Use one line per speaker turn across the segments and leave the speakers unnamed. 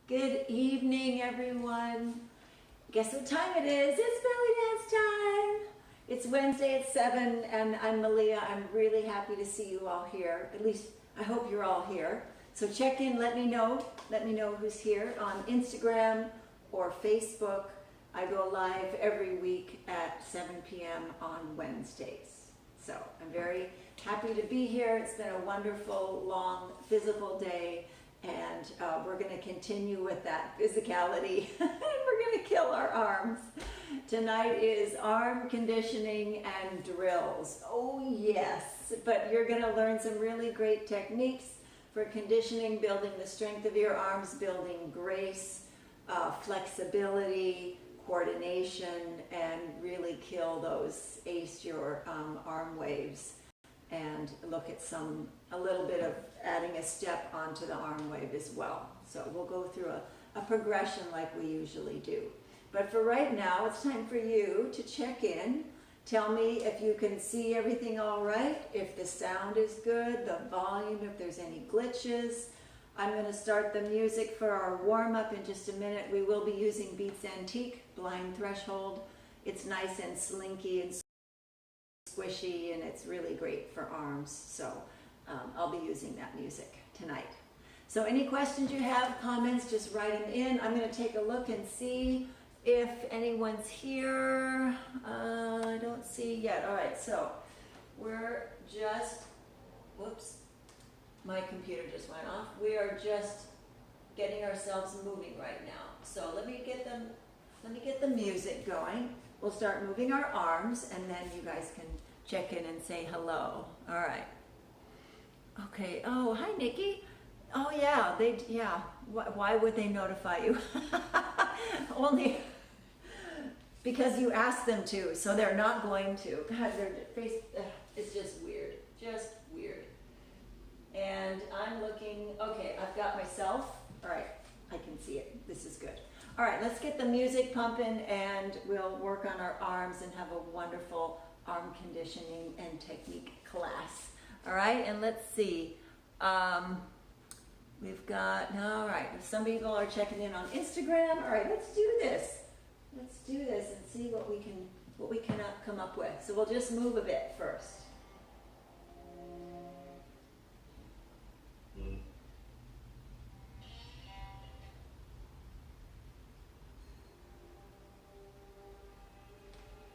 Good evening, everyone. Guess what time it is? It's belly dance time. It's Wednesday at 7, and I'm Meleah. I'm really happy to see you all here. At least I hope you're all here. So check in, let me know. Let me know who's here on Instagram or Facebook. I go live every week at 7 p.m. on Wednesdays. So I'm very happy to be here. It's been a wonderful, long, physical day. And we're going to continue with that physicality. We're going to kill our arms. Tonight is arm conditioning and drills. Oh yes, but you're going to learn some really great techniques for conditioning, building the strength of your arms, building grace, flexibility, coordination, and really kill those, ace your arm waves. And look at a little bit of adding a step onto the arm wave as well. So we'll go through a progression like we usually do. But for right now, it's time for you to check in. Tell me if you can see everything all right, if the sound is good, the volume, if there's any glitches. I'm going to start the music for our warm-up in just a minute. We will be using Beats Antique, Blind Threshold. It's nice and slinky and squishy, and it's really great for arms. So I'll be using that music tonight. So any questions you have, comments, just write them in. I'm going to take a look and see if anyone's here. I don't see yet. All right, so we're just, whoops, my computer just went off. We are just getting ourselves moving right now. So let me get the music going. We'll start moving our arms, and then you guys can check in and say hello. All right. Okay. Oh, hi, Nikki. Oh, yeah. Yeah. Why would they notify you? Only because you asked them to, so they're not going to. God, their face, it's just weird. Just weird. And I'm looking, okay, I've got myself. All right. I can see it. This is good. All right, let's get the music pumping, and we'll work on our arms and have a wonderful arm conditioning and technique class. All right, and let's see. We've got, all right, some people are checking in on Instagram. All right, let's do this. Let's do this and see what we can come up with. So we'll just move a bit first.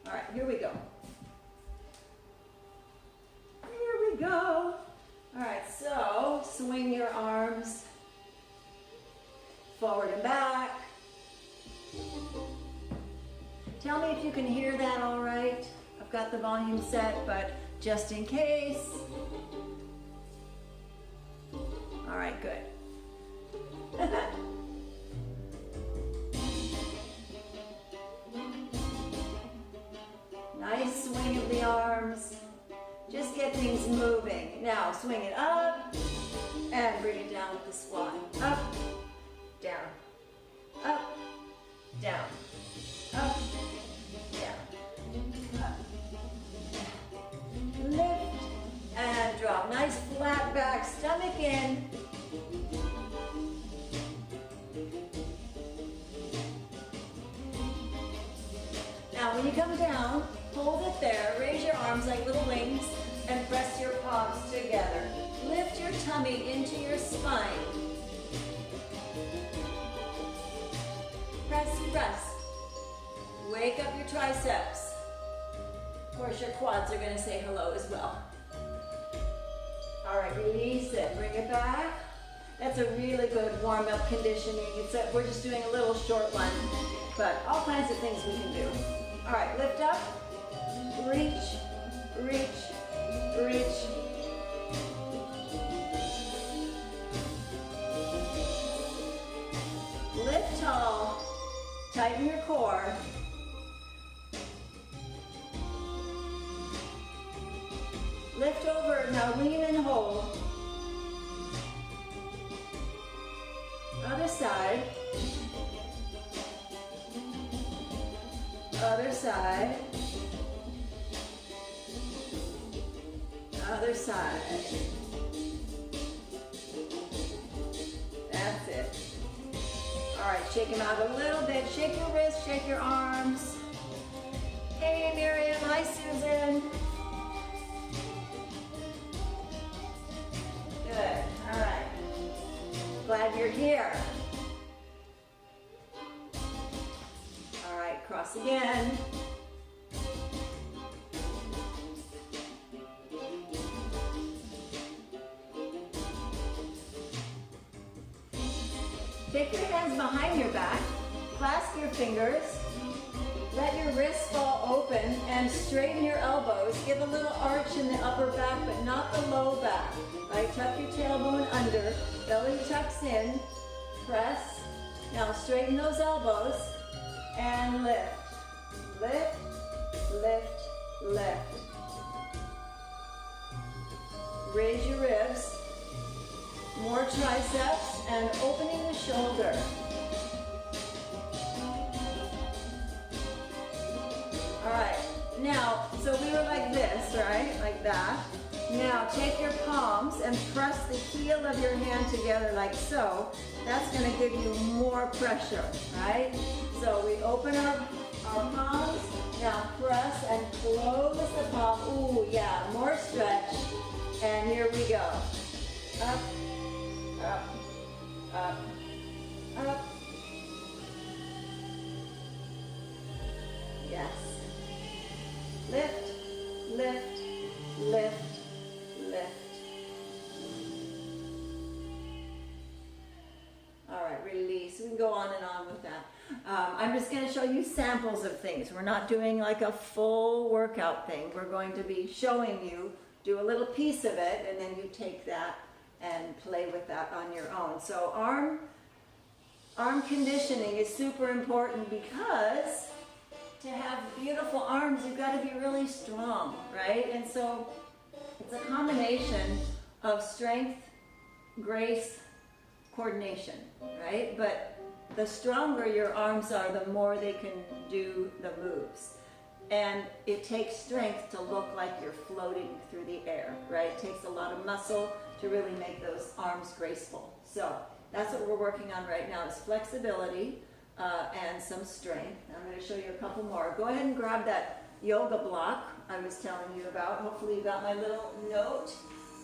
All right, here we go. Here we go. All right, so swing your arms forward and back. Tell me if you can hear that all right. I've got the volume set, but just in case. All right, good. Nice swing of the arms. Just get things moving. Now swing it up and bring it down with the squat. Up, down, up, down, up, down, up. Lift and drop. Nice flat back, stomach in. Now when you come down, hold it there, raise your arms like little wings, and press your palms together. Lift your tummy into your spine. Press, press. Wake up your triceps. Of course, your quads are going to say hello as well. All right, release it, bring it back. That's a really good warm-up conditioning. We're just doing a little short one, but all kinds of things we can do. All right, lift up, reach, reach, reach. Lift tall, tighten your core. Lift over, now lean and hold. Other side. Other side. Other side. That's it. All right, shake them out a little bit. Shake your wrists, shake your arms. Hey, Miriam. Hi, Susan. Good. All right. Glad you're here. All right, cross again. Take your hands behind your back, clasp your fingers, let your wrists fall open, and straighten your elbows. Give a little arch in the upper back, but not the low back. Right? Tuck your tailbone under, belly tucks in, press. Now straighten those elbows, and lift. Lift, lift, lift. Raise your ribs. More triceps and opening the shoulder. All right, now, so we were like this, right? Like that. Now take your palms and press the heel of your hand together like so. That's gonna give you more pressure, right? So we open our palms, now press and close the palm. Ooh, yeah, more stretch. And here we go. Up. Up, up, up. Yes. Lift, lift, lift, lift. All right, release. We can go on and on with that. I'm just going to show you samples of things. We're not doing like a full workout thing. We're going to be showing you, do a little piece of it, and then you take that and play with that on your own. So arm conditioning is super important because to have beautiful arms, you've got to be really strong, right? And so it's a combination of strength, grace, coordination, right? But the stronger your arms are, the more they can do the moves. And it takes strength to look like you're floating through the air, right? It takes a lot of muscle to really make those arms graceful. So that's what we're working on right now is flexibility and some strength. I'm going to show you a couple more. Go ahead and grab that yoga block I was telling you about. Hopefully you got my little note.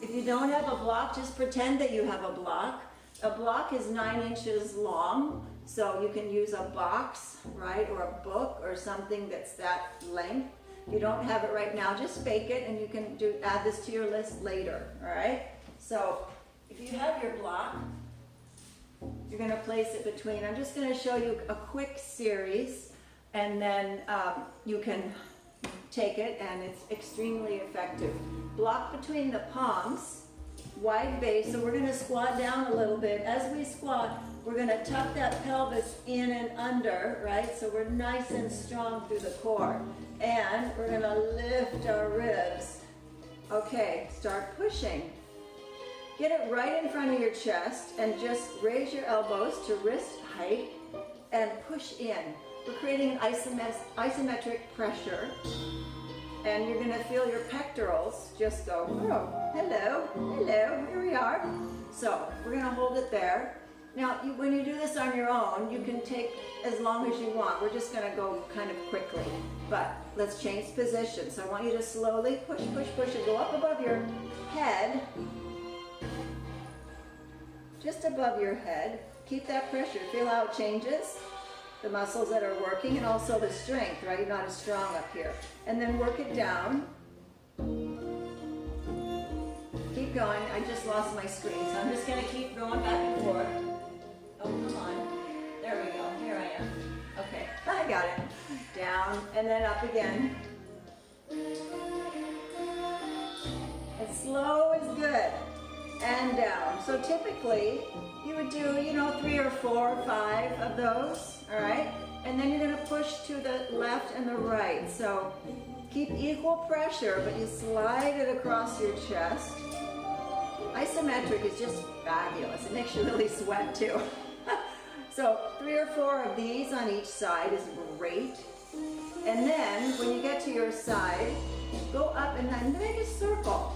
If you don't have a block, just pretend that you have a block. A block is 9 inches long, so you can use a box, right, or a book or something that's that length. If you don't have it right now, just fake it and you can add this to your list later, all right? So if you have your block, you're going to place it between. I'm just going to show you a quick series, and then you can take it, and it's extremely effective. Block between the palms, wide base. So we're going to squat down a little bit. As we squat, we're going to tuck that pelvis in and under, right? So we're nice and strong through the core. And we're going to lift our ribs. Okay, start pushing. Get it right in front of your chest and just raise your elbows to wrist height and push in. We're creating an isometric pressure, and you're going to feel your pectorals just go, oh, hello, hello, here we are. So we're going to hold it there. Now, when you do this on your own, you can take as long as you want. We're just going to go kind of quickly, but let's change position. So I want you to slowly push, push, push, and go up above your head. Just above your head. Keep that pressure. Feel how it changes. The muscles that are working and also the strength, right? You're not as strong up here. And then work it down. Keep going. I just lost my screen, so I'm just going to keep going back and forth. Oh, come on. There we go. Here I am. Okay, I got it. Down and then up again. And slow is good. And down. So typically you would do, 3 or 4 or 5 of those, all right? And then you're going to push to the left and the right. So keep equal pressure, but you slide it across your chest. Isometric is just fabulous. It makes you really sweat too. So 3 or 4 of these on each side is great. And then when you get to your side, go up and then make a circle.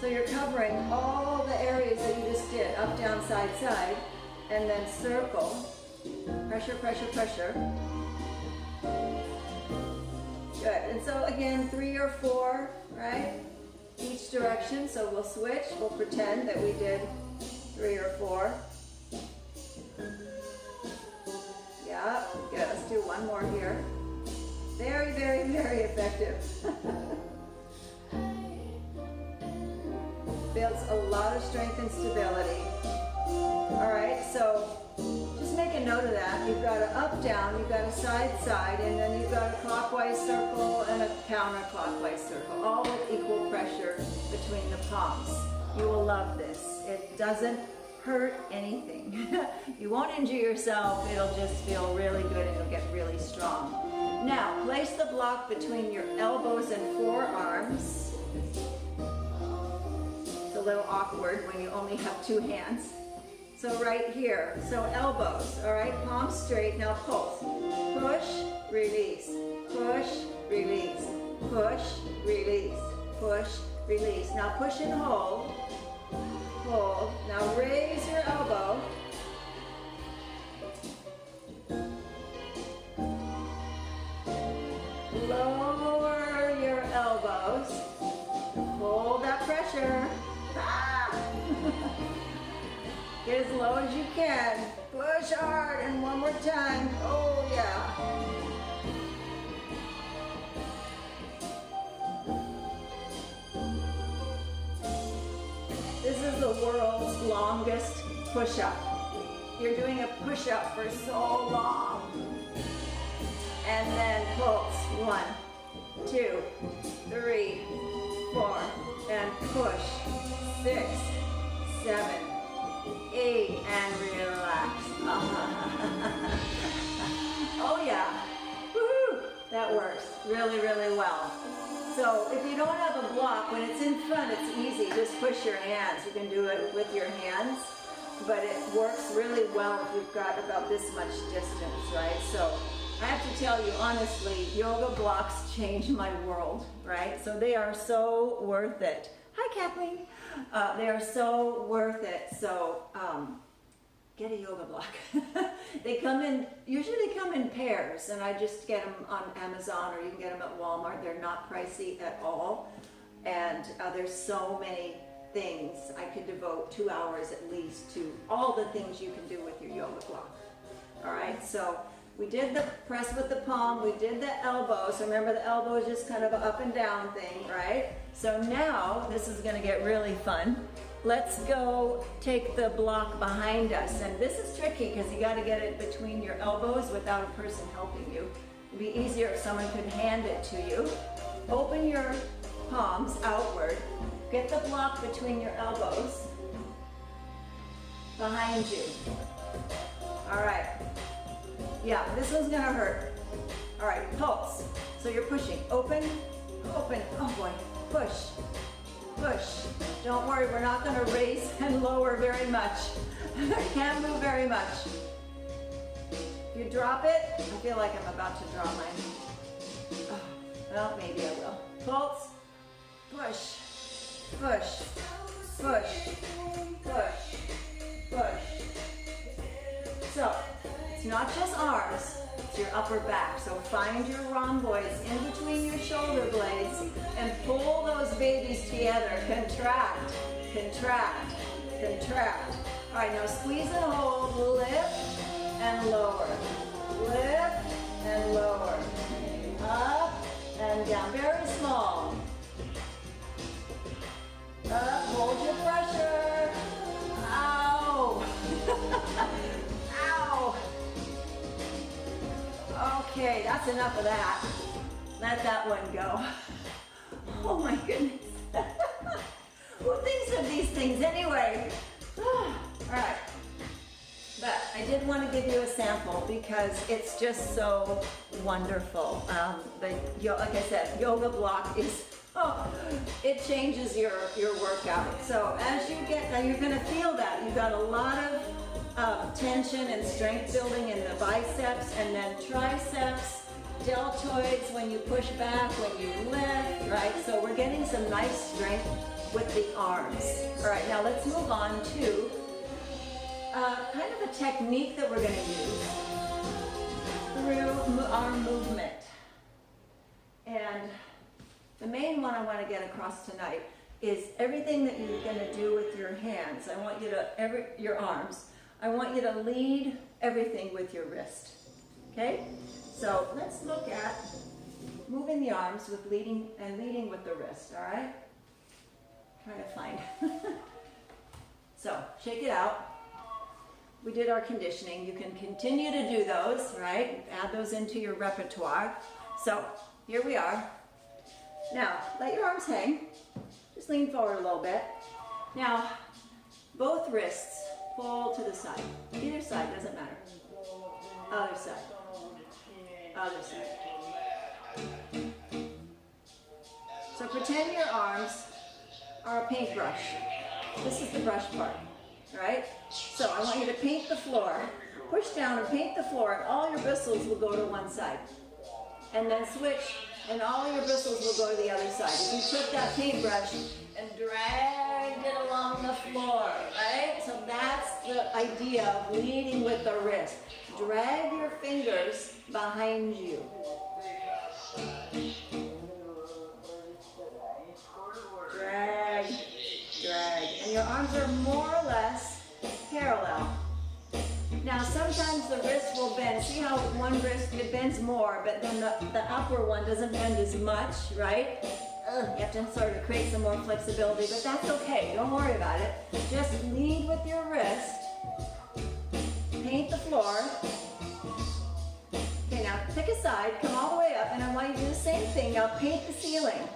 So you're covering all the areas that you just did, up, down, side, side, and then circle. Pressure, pressure, pressure. Good. And so again, 3 or 4, right? Each direction. So we'll switch. We'll pretend that we did 3 or 4. Yeah. Good. Let's do one more here. Very, very, very effective. Builds a lot of strength and stability. All right, so just make a note of that. You've got an up, down, you've got a side, side, and then you've got a clockwise circle and a counterclockwise circle, all with equal pressure between the palms. You will love this. It doesn't hurt anything. You won't injure yourself. It'll just feel really good and you'll get really strong. Now, place the block between your elbows and forearms. A little awkward when you only have 2 hands. So right here, so elbows, all right, palms straight, now pulse. Push, release, push, release, push, release, push, release. Now push and hold, hold. Now raise your elbow. Lower your elbows. Hold that pressure. Get as low as you can. Push hard and one more time. Oh yeah. This is the world's longest push-up. You're doing a push-up for so long. And then pulse. 1, 2, 3, 4, and push. 6, 7, 8, and relax. Oh yeah, woo! That works really, really well. So if you don't have a block, when it's in front, it's easy. Just push your hands. You can do it with your hands, but it works really well if you've got about this much distance, right? So I have to tell you, honestly, yoga blocks change my world, right? So they are so worth it. Hi, Kathleen. They are so worth it. So get a yoga block. They come in, usually they come in pairs, and I just get them on Amazon, or you can get them at Walmart. They're not pricey at all. And there's so many things. I could devote 2 hours at least to all the things you can do with your yoga block. All right, so we did the press with the palm, we did the elbow. So remember, the elbow is just kind of an up and down thing, right? So now this is gonna get really fun. Let's go take the block behind us. And this is tricky because you gotta get it between your elbows without a person helping you. It'd be easier if someone could hand it to you. Open your palms outward. Get the block between your elbows behind you. All right. Yeah, this one's gonna hurt. All right, pulse. So you're pushing. Open, open. Oh boy. Push, push. Don't worry, we're not gonna raise and lower very much. Can't move very much. If you drop it, I feel like I'm about to drop mine. Oh, well, maybe I will. Pulse, push, push, push, push, push. So, it's not just arms, it's your upper back. So find your rhomboids in between your shoulder blades and pull those babies together. Contract, contract, contract. All right, now squeeze and hold, lift and lower. Lift and lower. Up and down, very small. Up, hold your pressure. Ow. Ow. Okay, that's enough of that. Let that one go. Oh my goodness. Who thinks of these things anyway? All right. But I did want to give you a sample because it's just so wonderful. Like I said, yoga block is, it changes your workout. So as you get, now you're going to feel that. You've got a lot of tension and strength building in the biceps, and then triceps, deltoids when you push back, when you lift, right? So we're getting some nice strength with the arms. All right, now let's move on to kind of a technique that we're going to use. arm movement. And the main one I want to get across tonight is everything that you're going to do with your hands. I want you to, your arms, I want you to lead everything with your wrist. Okay? So let's look at moving the arms with leading with the wrist, all right? Trying to find. So, shake it out. We did our conditioning. You can continue to do those, right? Add those into your repertoire. So, here we are. Now, let your arms hang. Just lean forward a little bit. Now, both wrists pull to the side. Either side, doesn't matter. Other side. Other side. So pretend your arms are a paintbrush. This is the brush part, right? So I want you to paint the floor. Push down and paint the floor, and all your bristles will go to one side. And then switch, and all your bristles will go to the other side. If you took that paintbrush and dragged it along the floor, right? So that's the idea of leading with the wrist. Drag your fingers behind you. Drag, drag. And your arms are more or less parallel. Now sometimes the wrist will bend. See how one wrist, it bends more, but then the upper one doesn't bend as much, right? You have to sort of create some more flexibility, but that's okay. Don't worry about it. Just lead with your wrist. Paint the floor. Okay, now pick a side, come all the way up, and I want you to do the same thing. Now paint the ceiling.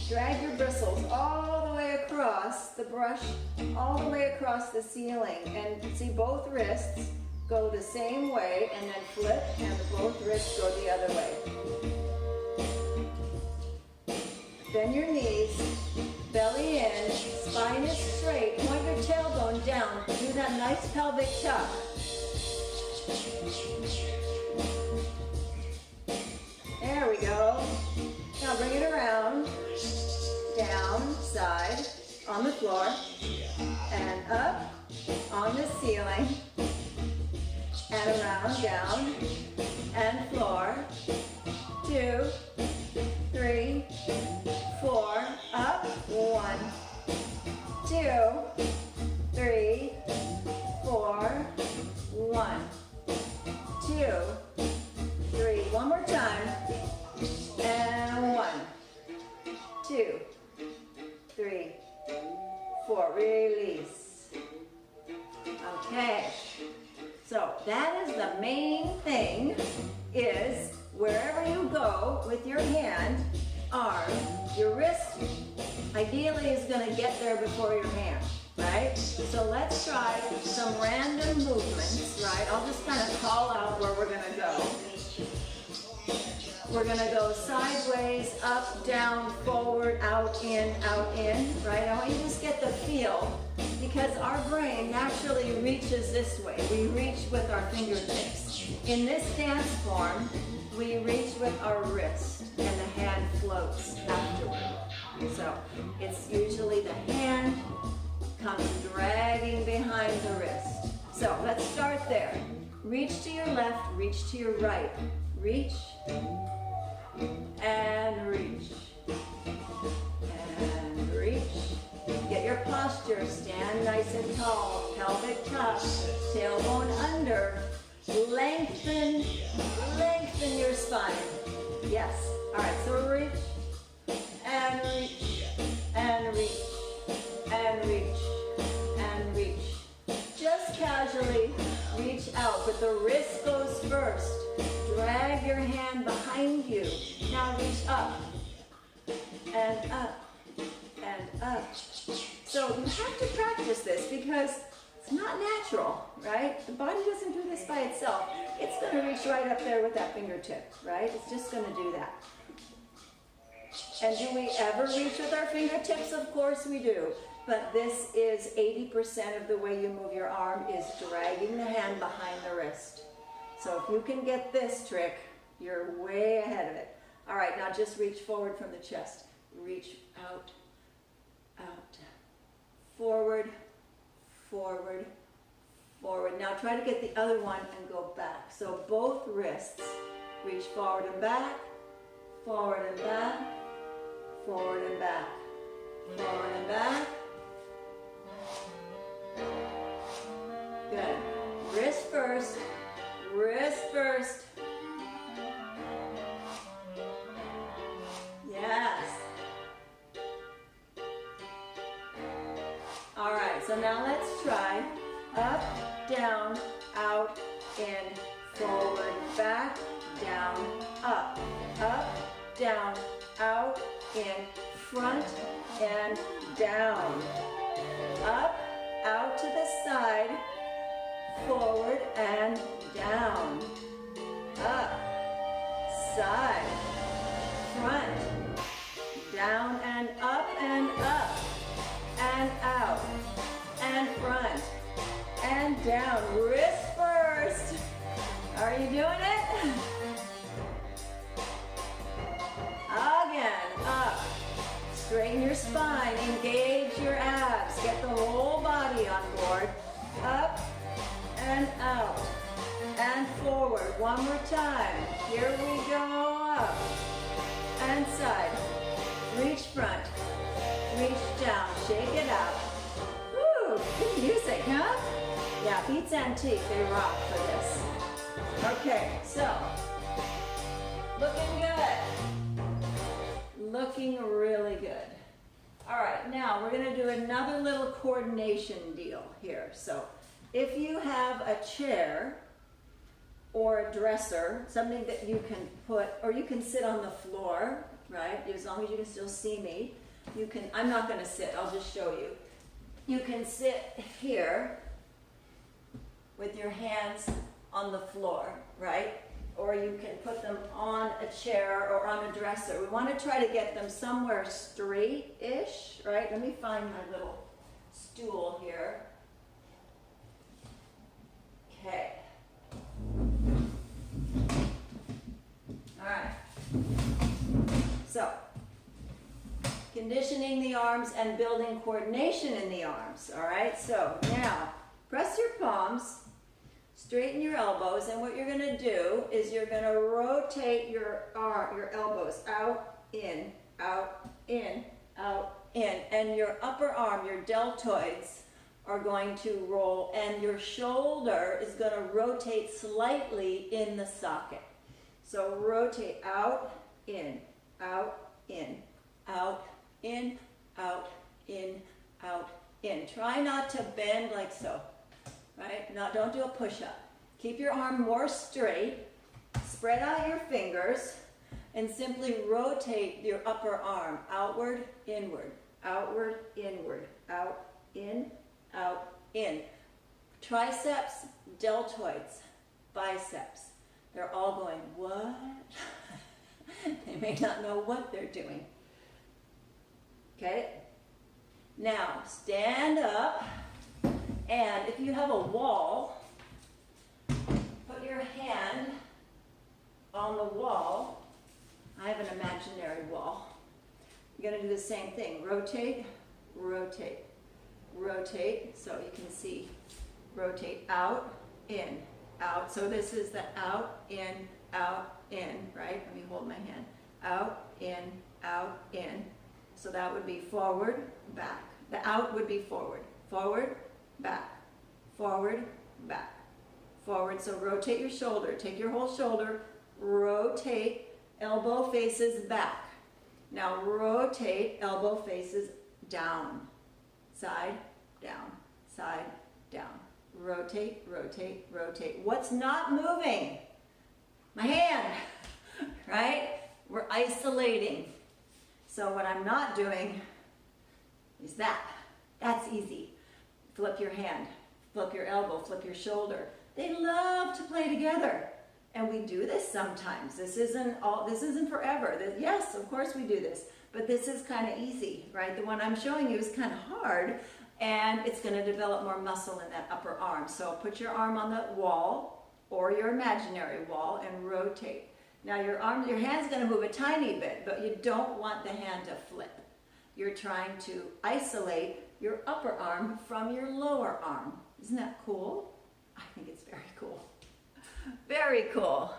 Drag your bristles all the way across the brush, all the way across the ceiling. And see, both wrists go the same way, and then flip, and both wrists go the other way. Bend your knees, belly in, spine is straight, point your tailbone down, do that nice pelvic tuck. There we go. Now bring it around, down, side, on the floor, and up, on the ceiling, and around, down, and floor. 2, 3, 4, up, 1, 2, 3, 4, 1, 2, 3, one more time, and 1, 2, 3, 4, release. Okay, so that is the main thing, is wherever you go with your hand, arm, your wrist ideally is going to get there before your hand, right? So let's try some random movements, right? I'll just kind of call out where we're going to go. We're going to go sideways, up, down, forward, out, in, right? I want you to just get the feel, because our brain naturally reaches this way. We reach with our fingertips. In this dance form, we reach with our wrist, and the hand floats afterward. So it's usually the hand comes dragging behind the wrist. So let's start there. Reach to your left, reach to your right. Reach, and reach, and reach. Get your posture, stand nice and tall, pelvic tuck, tailbone under, lengthen your spine. Yes, all right, so reach, and reach, and reach, and reach, and reach. Just casually reach out, but the wrist goes first. Drag your hand behind you. Now reach up, and up, and up. So you have to practice this because it's not natural, right? The body doesn't do this by itself. It's going to reach right up there with that fingertip, right? It's just going to do that. And do we ever reach with our fingertips? Of course we do. But this is 80% of the way you move your arm is dragging the hand behind the wrist. So if you can get this trick, you're way ahead of it. All right, now just reach forward from the chest. Reach out, out, forward, forward, forward. Now try to get the other one and go back. So both wrists Reach forward and back, forward and back, forward and back, forward and back. Good. Wrist first, wrist first. Yes. All right, so now let's try up, down, out, in, forward, back, down, up, down, out, in, front, and down. Up, out to the side, forward and down. Up, side, front, down and up, and out, and front, and down. Wrist first. Are you doing it? Again, up. Straighten your spine, engage your abs, get the whole body on board. Up and out and forward. One more time. Here we go. Up and side. Reach front, reach down, shake it out. Woo, good music, huh? Yeah, Beats Antique, they rock for this. Okay, so, looking good. Looking really good. All right, now we're gonna do another little coordination deal here. So, if you have a chair or a dresser, something that you can put, or you can sit on the floor, right? As long as you can still see me. You can, I'm not gonna sit, I'll just show you. You can sit here with your hands on the floor, right? Or you can put them on a chair or on a dresser. We want to try to get them somewhere straight-ish, right? Let me find my little stool here. Okay. All right. So, conditioning the arms and building coordination in the arms, all right? So, now, press your palms. Straighten your elbows, and what you're going to do is you're going to rotate your elbows out, in, out, in, out, in, and your upper arm, your deltoids, are going to roll, and your shoulder is going to rotate slightly in the socket. So rotate out, in, out, in, out, in, out, in, out, in. Try not to bend like so. Right? Now, don't do a push-up. Keep your arm more straight. Spread out your fingers and simply rotate your upper arm outward, inward, outward, inward, out, in, Triceps, deltoids, biceps. They're all going, what? They may not know what they're doing. Okay? Now, stand up. And if you have a wall, put your hand on the wall. I have an imaginary wall. You're going to do the same thing. Rotate, rotate, rotate. So you can see, rotate out, in, out. So this is the out, in, right? Let me hold my hand. Out, in. So that would be forward, back. The out would be forward. Forward, back, forward, back, forward. So rotate your shoulder, take your whole shoulder, rotate, elbow faces back. Now rotate, elbow faces down, side, down, side, down. Rotate, rotate, rotate. What's not moving? My hand, right? We're isolating. So what I'm not doing is that. That's easy. Flip your hand, flip your elbow, flip your shoulder. They love to play together. And we do this sometimes. This isn't forever. Yes, of course we do this. But this is kind of easy, right? The one I'm showing you is kind of hard, and it's going to develop more muscle in that upper arm. So put your arm on the wall or your imaginary wall and rotate. Now your hand's going to move a tiny bit, but you don't want the hand to flip. You're trying to isolate your upper arm from your lower arm. Isn't that cool? I think it's very cool. Very cool.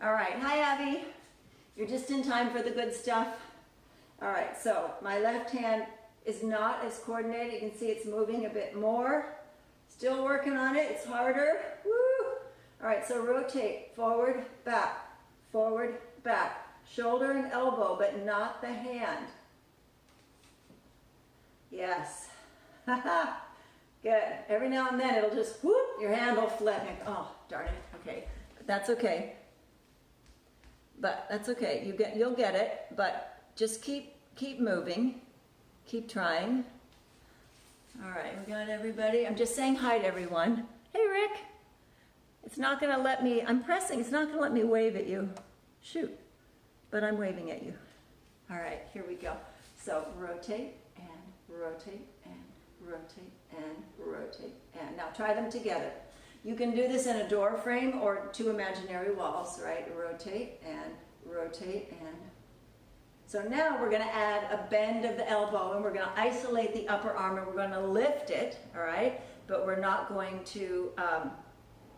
All All right, hi Abby. You're just in time for the good stuff. All right, so my left hand is not as coordinated. You can see it's moving a bit more. Still working on it, it's harder. Woo! All right, so rotate, forward, back, shoulder and elbow, but not the hand. Yes. Good. Every now and then it'll just whoop, your hand will flip. Oh, darn it. Okay. But that's okay. You'll get it, but just keep moving. Keep trying. All right, we got everybody. I'm just saying hi to everyone. Hey, Rick. It's not going to let me, I'm pressing, it's not going to let me wave at you. Shoot. But I'm waving at you. All right, here we go. So rotate and rotate and rotate and rotate and now try them together. You can do this in a door frame or two imaginary walls, right? Rotate and rotate and. So now we're going to add a bend of the elbow and we're going to isolate the upper arm and we're going to lift it, all right? But we're not going to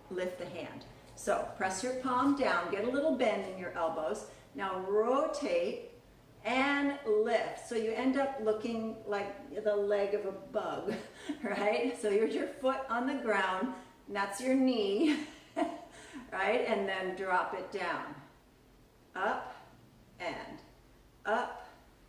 lift the hand. So press your palm down, get a little bend in your elbows. Now rotate and lift. So you end up looking like the leg of a bug, right? So here's your foot on the ground, and that's your knee, right? And then drop it down. Up and up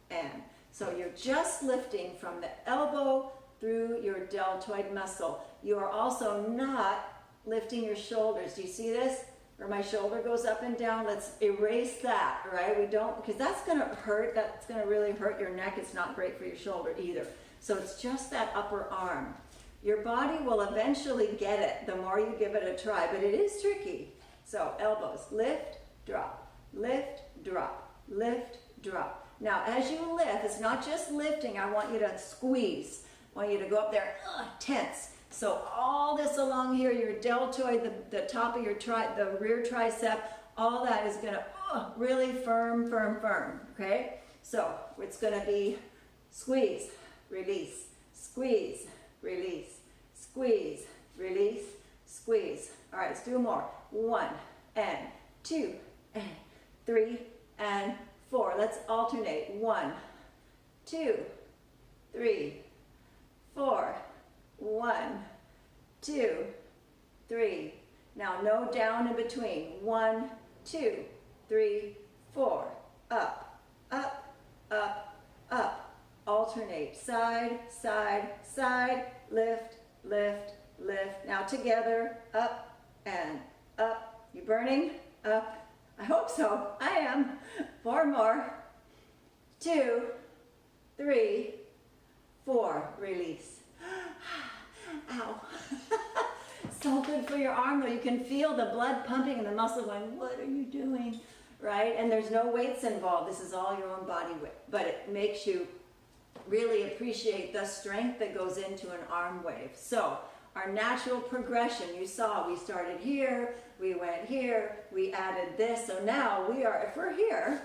and. So you're just lifting from the elbow through your deltoid muscle. You are also not lifting your shoulders. Do you see this? Where my shoulder goes up and down. Let's erase that, right? We don't, because that's going to hurt. That's going to really hurt your neck. It's not great for your shoulder either. So it's just that upper arm. Your body will eventually get it the more you give it a try, but it is tricky. So elbows, lift, drop, lift, drop. Now as you lift, it's not just lifting. I want you to squeeze. I want you to go up there, tense. So all this along here, your deltoid, the top of your the rear tricep, all that is going to really firm, okay? So it's going to be squeeze, release, squeeze, release, squeeze, release, squeeze. All right, let's do more. 1 and 2 and 3 and 4. Let's alternate. 1, 2, 3, 4. 1, 2, 3. Now no down in between. 1, 2, 3, 4. Up, up, up, up. Alternate. Side, side, side. Lift, lift, lift. Now together. Up and up. You burning? Up. I hope so. I am. 4 more. 2, 3, 4. Release. Ow. So good for your arm though. You can feel the blood pumping and the muscle going, what are you doing? Right? And there's no weights involved. This is all your own body weight. But it makes you really appreciate the strength that goes into an arm wave. So our natural progression, you saw we started here, we went here, we added this. So now we are, if we're here,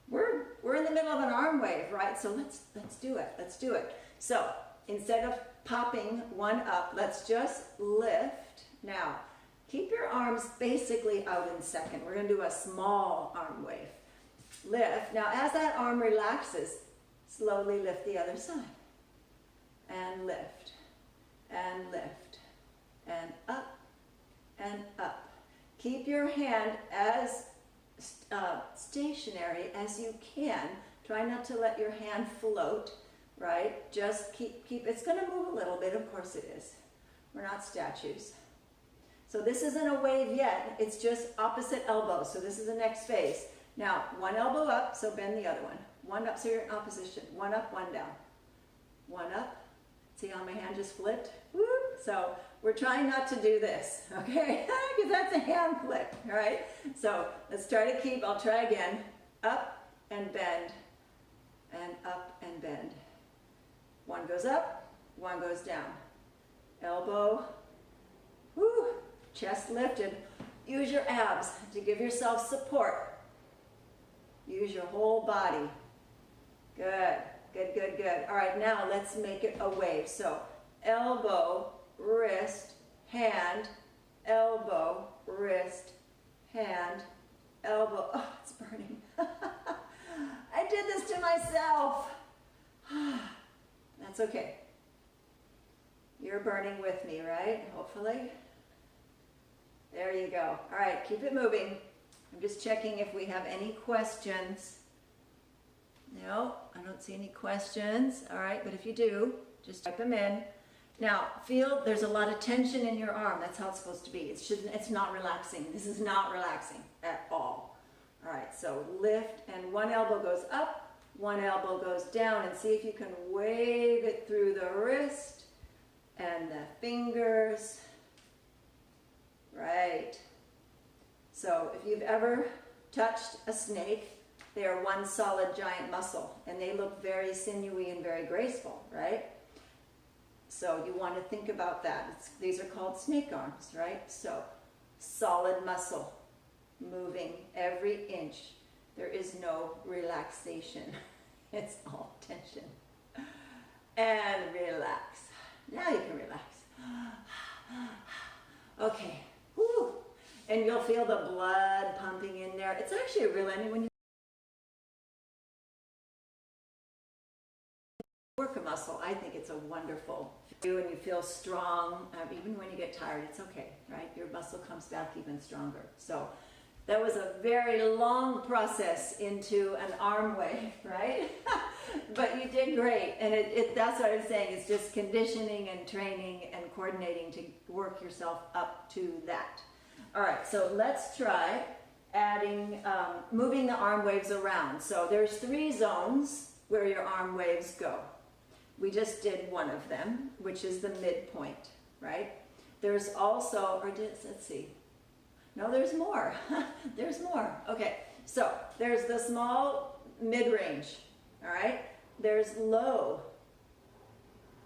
we're in the middle of an arm wave, right? So let's do it. Let's do it. So instead of popping one up, let's just lift. Now, keep your arms basically out in second. We're going to do a small arm wave. Lift. Now, as that arm relaxes, slowly lift the other side. And lift. And lift. And up. And up. Keep your hand as stationary as you can. Try not to let your hand float. Right? Just keep, it's going to move a little bit, of course it is. We're not statues. So this isn't a wave yet, it's just opposite elbows. So this is the next phase. Now, one elbow up, so bend the other one. One up, so you're in opposition. One up, one down. One up. See how my hand just flipped? Woo! So we're trying not to do this, okay? Because that's a hand flip, all right? So let's try to keep, I'll try again. Up and bend. And up and bend. One goes up, one goes down. Elbow, whoo, chest lifted. Use your abs to give yourself support. Use your whole body. Good, good, good, good. All right, now let's make it a wave. So elbow, wrist, hand, elbow, wrist, hand, elbow. Oh, it's burning. I did this to myself. That's okay. You're burning with me, right? Hopefully. There you go. All right, keep it moving. I'm just checking if we have any questions. No, I don't see any questions. All right, but if you do, just type them in. Now, feel there's a lot of tension in your arm. That's how it's supposed to be. It's not relaxing. This is not relaxing at all. All right, so lift, and one elbow goes up, one elbow goes down, and see if you can wave it through the wrist and the fingers. Right. So if you've ever touched a snake, they are one solid giant muscle, and they look very sinewy and very graceful, right? So you want to think about that. These are called snake arms, right? So solid muscle, moving every inch. There is no relaxation. It's all tension. And relax. Now you can relax. Okay. Woo. And you'll feel the blood pumping in there. It's actually a real, when you work a muscle, I think it's a wonderful do, and you feel strong. Even when you get tired, it's okay, right? Your muscle comes back even stronger. So that was a very long process into an arm wave, right? But you did great. And that's what I'm saying. It's just conditioning and training and coordinating to work yourself up to that. All right, so let's try adding, moving the arm waves around. So there's 3 zones where your arm waves go. We just did one of them, which is the midpoint, right? There's also, let's see. No, there's more. There's more. Okay, so there's the small mid-range, all right? There's low,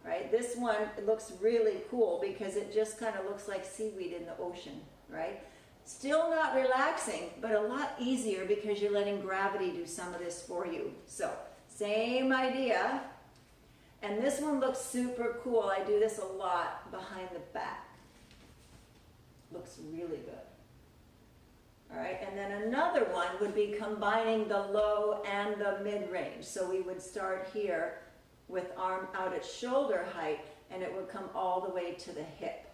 right? This one, it looks really cool because it just kind of looks like seaweed in the ocean, right? Still not relaxing, but a lot easier because you're letting gravity do some of this for you. So, same idea. And this one looks super cool. I do this a lot behind the back. Looks really good. All right, and then another one would be combining the low and the mid-range. So we would start here with arm out at shoulder height, and it would come all the way to the hip,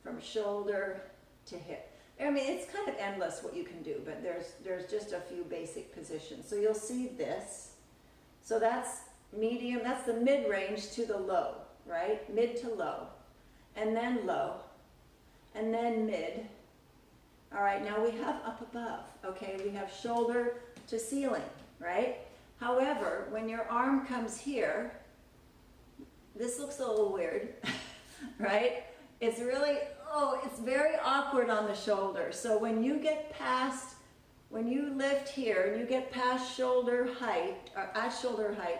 from shoulder to hip. I mean, it's kind of endless what you can do, but there's just a few basic positions. So you'll see this. So that's medium, that's the mid-range to the low, right? Mid to low, and then low, and then mid. All right, now we have up above, okay? We have shoulder to ceiling, right? However, when your arm comes here, this looks a little weird, right? It's really, it's very awkward on the shoulder. So when you lift here and you get past shoulder height, or at shoulder height,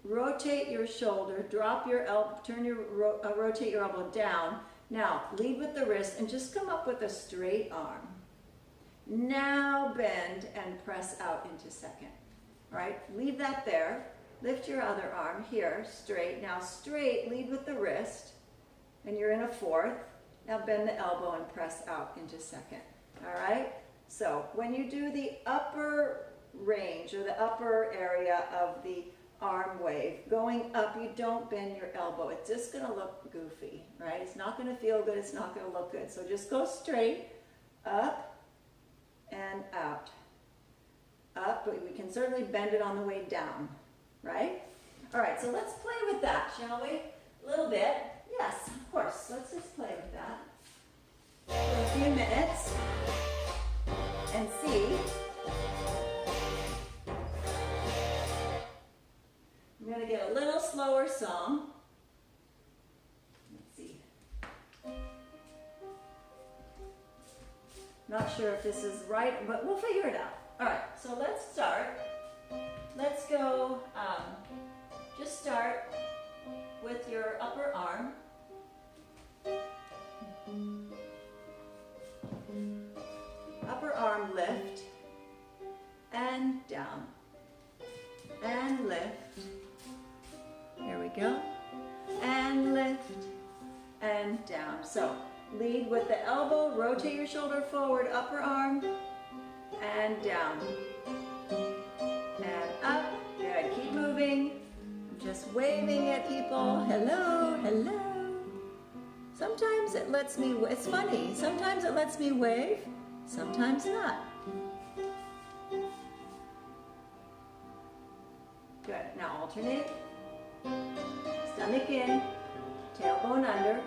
rotate your shoulder, drop your elbow, rotate your elbow down. Now, lead with the wrist and just come up with a straight arm. Now bend and press out into second, right? Leave that there. Lift your other arm here, straight. Now straight, lead with the wrist, and you're in a fourth. Now bend the elbow and press out into second, all right? So when you do the upper range or the upper area of the arm wave, going up, you don't bend your elbow. It's just gonna look goofy, right? It's not gonna feel good, it's not gonna look good. So just go straight, up and out. Up, but we can certainly bend it on the way down, right? All right, so let's play with that, shall we? A little bit. Yes, of course. Let's just play with that for a few minutes and see. I'm going to get a little slower song. Let's see. Not sure if this is right, but we'll figure it out. All right, so let's start. Let's go, just start with your upper arm. Upper arm lift and down and lift. Here we go. And lift and down. So lead with the elbow, rotate your shoulder forward, upper arm, and down. And up. Good. Keep moving. I'm just waving at people. Hello, hello. Sometimes it lets me, it's funny, sometimes it lets me wave, sometimes not. Good. Now alternate. Stomach in, tailbone under.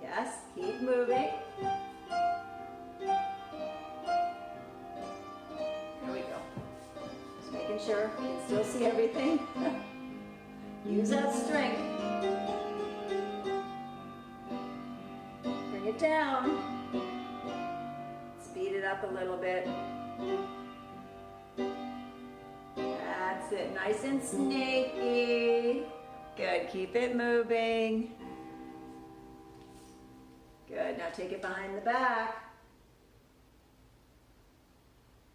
Yes, keep moving. There we go. Just making sure you can still see everything. Use that strength. Bring it down. Speed it up a little bit. That's it. Nice and snaky. Good. Keep it moving. Good. Now take it behind the back.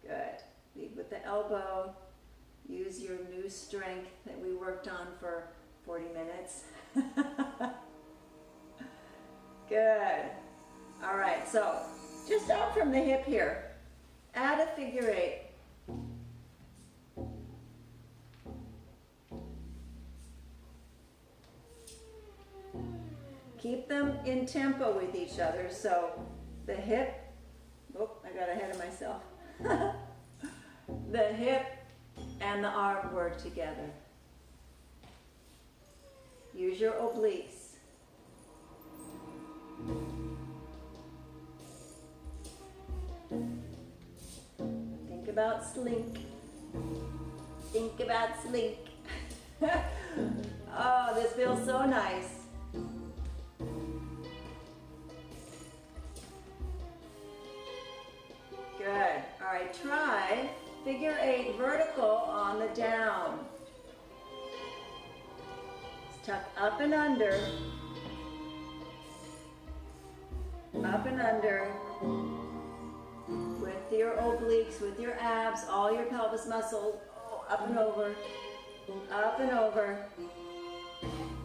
Good. Lead with the elbow. Use your new strength that we worked on for 40 minutes. Good. All right. So just out from the hip here. Add a figure eight. Keep them in tempo with each other, so the hip, oh, I got ahead of myself. The hip and the arm work together. Use your obliques. Think about slink. Think about slink. Oh, this feels so nice. Good. All right, try figure eight vertical on the down. Tuck up and under. Up and under. With your obliques, with your abs, all your pelvis muscles. Oh, up and over. Up and over.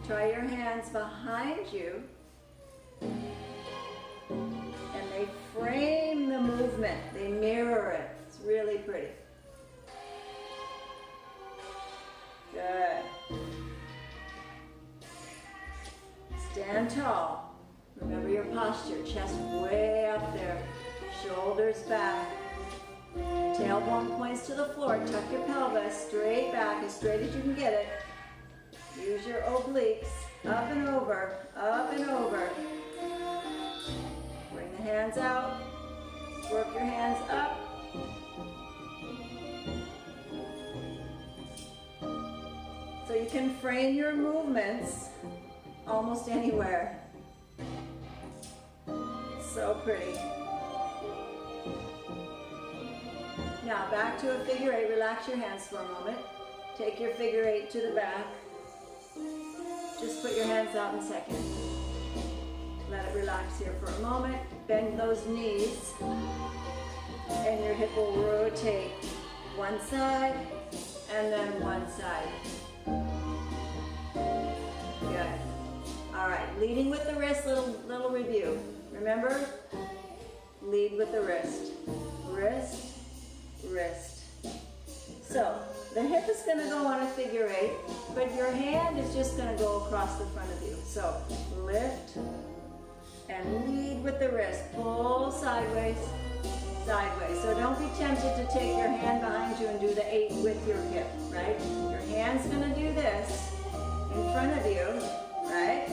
Try your hands behind you. And they frame the movement. They mirror it. It's really pretty. Good. Stand tall. Remember your posture. Chest way up there. Shoulders back. Tailbone points to the floor. Tuck your pelvis straight back, as straight as you can get it. Use your obliques. Up and over. Up and over. Bring the hands out. Work your hands up. So you can frame your movements almost anywhere. So pretty. Now back to a figure eight. Relax your hands for a moment. Take your figure eight to the back. Just put your hands out in second. Let it relax here for a moment. Bend those knees. And your hip will rotate one side and then one side. Good. All right, leading with the wrist, little review. Remember, lead with the wrist. Wrist, wrist. So the hip is going to go on a figure eight, but your hand is just going to go across the front of you. So lift and lead with the wrist. Pull sideways, sideways. So don't be tempted to take your hand behind you and do the eight with your hip, right? Your hand's going to do this in front of you, right?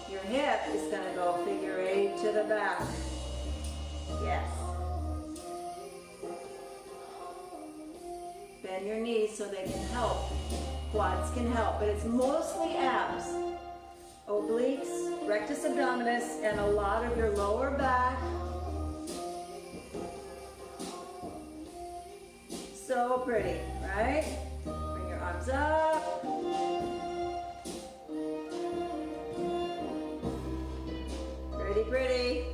Your hip is going to go figure eight to the back. Yes. Bend your knees so they can help. Quads can help, but it's mostly abs. Obliques, rectus abdominis, and a lot of your lower back. So pretty, right? Bring your arms up. Pretty, pretty.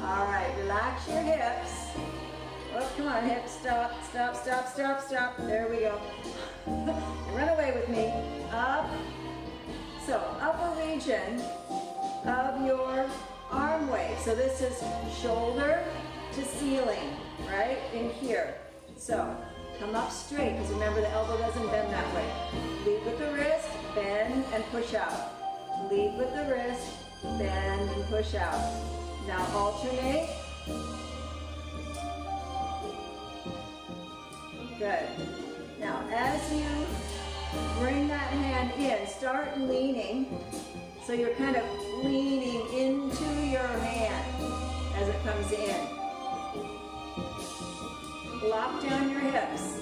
All right, relax your hips. Oh, come on, hips, stop, stop, stop, stop, stop. There we go. Run away with me. Up. So, upper region of your arm arm wave. So this is shoulder to ceiling, right? In here. So come up straight, because remember the elbow doesn't bend that way. Lead with the wrist, bend and push out. Lead with the wrist, bend and push out. Now alternate. Good. Now as you bring that hand in, start leaning. So you're kind of leaning into your hand as it comes in. Lock down your hips.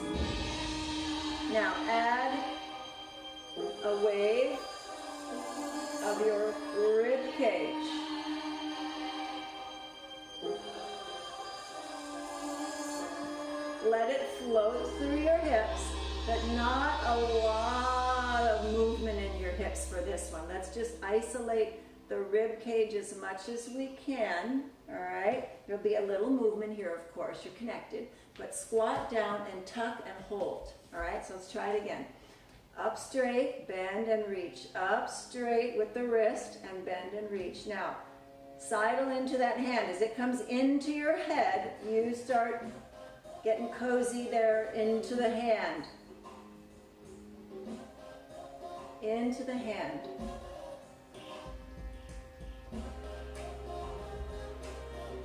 Now add a wave of your rib cage. Let it float through your hips, but not a lot of movement in your hips for this one. Let's just isolate the rib cage as much as we can, all right? There'll be a little movement here, of course, you're connected, but squat down and tuck and hold, all right? So let's try it again. Up straight, bend and reach. Up straight with the wrist and bend and reach. Now, sidle into that hand. As it comes into your head, you start getting cozy there into the hand. Into the hand.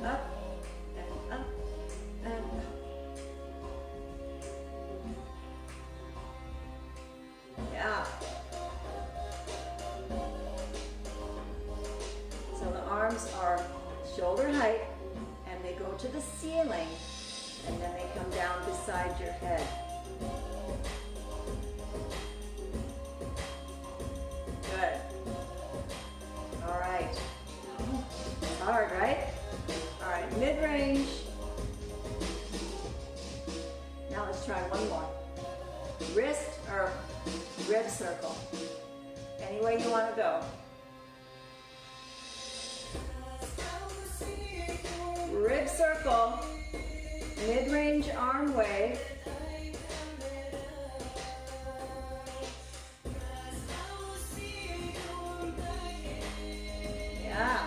Up and up and up. Yeah. So the arms are shoulder height and they go to the ceiling and then they come down beside your head. Good. All right. It's hard, right? All right, mid-range. Now let's try one more. Wrist or rib circle. Any way you want to go. Rib circle. Mid-range arm wave. Yeah.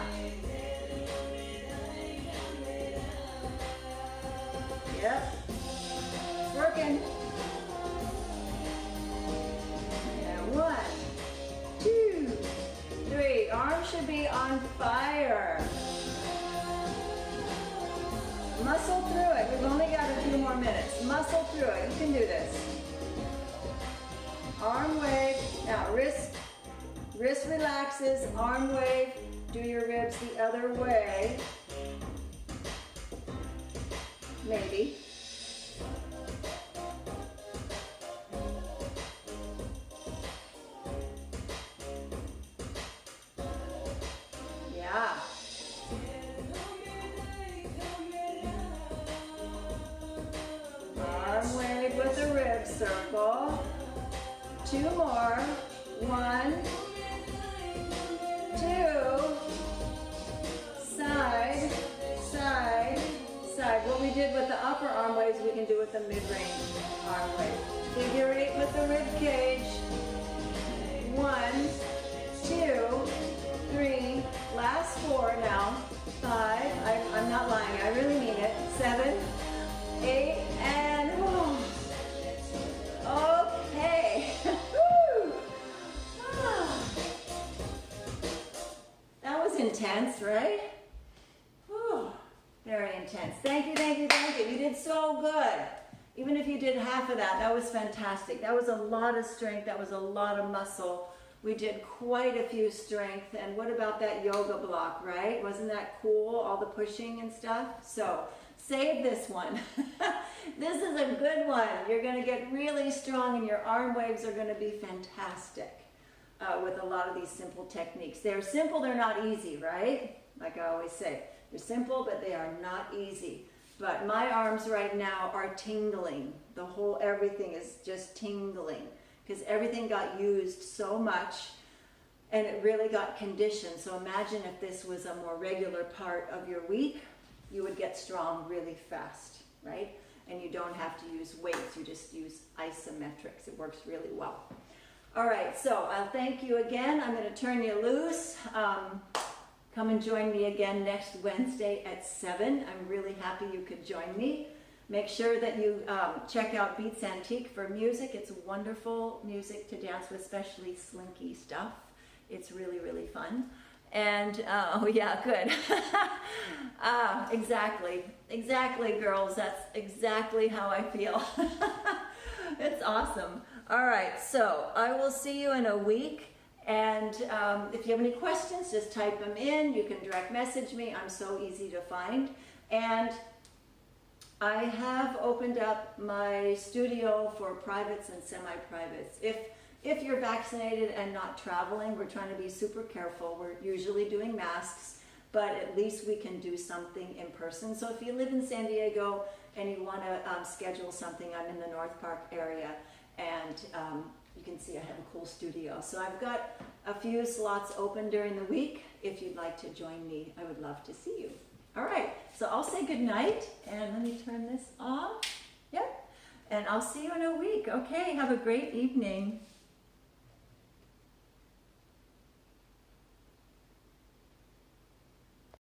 Yep. It's working. And 1, 2, 3. Arms should be on fire. Muscle through it. We've only got a few more minutes. Muscle through it. You can do this. Arm wave. Now wrist relaxes. Arm wave. Do your ribs the other way. Maybe. Yeah. Arm wave with a rib circle. 2 more. 1, 2. Side, side, side. What we did with the upper arm waves, we can do with the mid-range arm wave. Figure 8 with the rib cage. 1, 2, 3. Last 4 now. 5. I'm not lying. I really mean it. 7, 8, and okay. That was intense, right? Whew. Very intense. Thank you, thank you, thank you. You did so good. Even if you did half of that, that was fantastic. That was a lot of strength. That was a lot of muscle. We did quite a few strength. And what about that yoga block, right? Wasn't that cool? All the pushing and stuff. So save this one. This is a good one. You're going to get really strong and your arm waves are going to be fantastic with a lot of these simple techniques. They're simple, they're not easy, right? Like I always say, they're simple, but they are not easy. But my arms right now are tingling. The whole everything is just tingling because everything got used so much and it really got conditioned. So imagine if this was a more regular part of your week, you would get strong really fast, right? And you don't have to use weights, you just use isometrics. It works really well. All right, so I'll thank you again. I'm going to turn you loose. Come and join me again next Wednesday at 7. I'm really happy you could join me. Make sure that you check out Beats Antique for music. It's wonderful music to dance with, especially slinky stuff. It's really, really fun. And, oh yeah, good. Exactly. Exactly, girls. That's exactly how I feel. It's awesome. All right, so I will see you in a week. And if you have any questions, just type them in. You can direct message me. I'm so easy to find. And I have opened up my studio for privates and semi-privates. If you're vaccinated and not traveling, we're trying to be super careful. We're usually doing masks, but at least we can do something in person. So if you live in San Diego and you want to schedule something, I'm in the North Park area, and you can see I have a cool studio. So I've got a few slots open during the week. If you'd like to join me, I would love to see you. All right, so I'll say good night, and let me turn this off. Yep, and I'll see you in a week. Okay, have a great evening.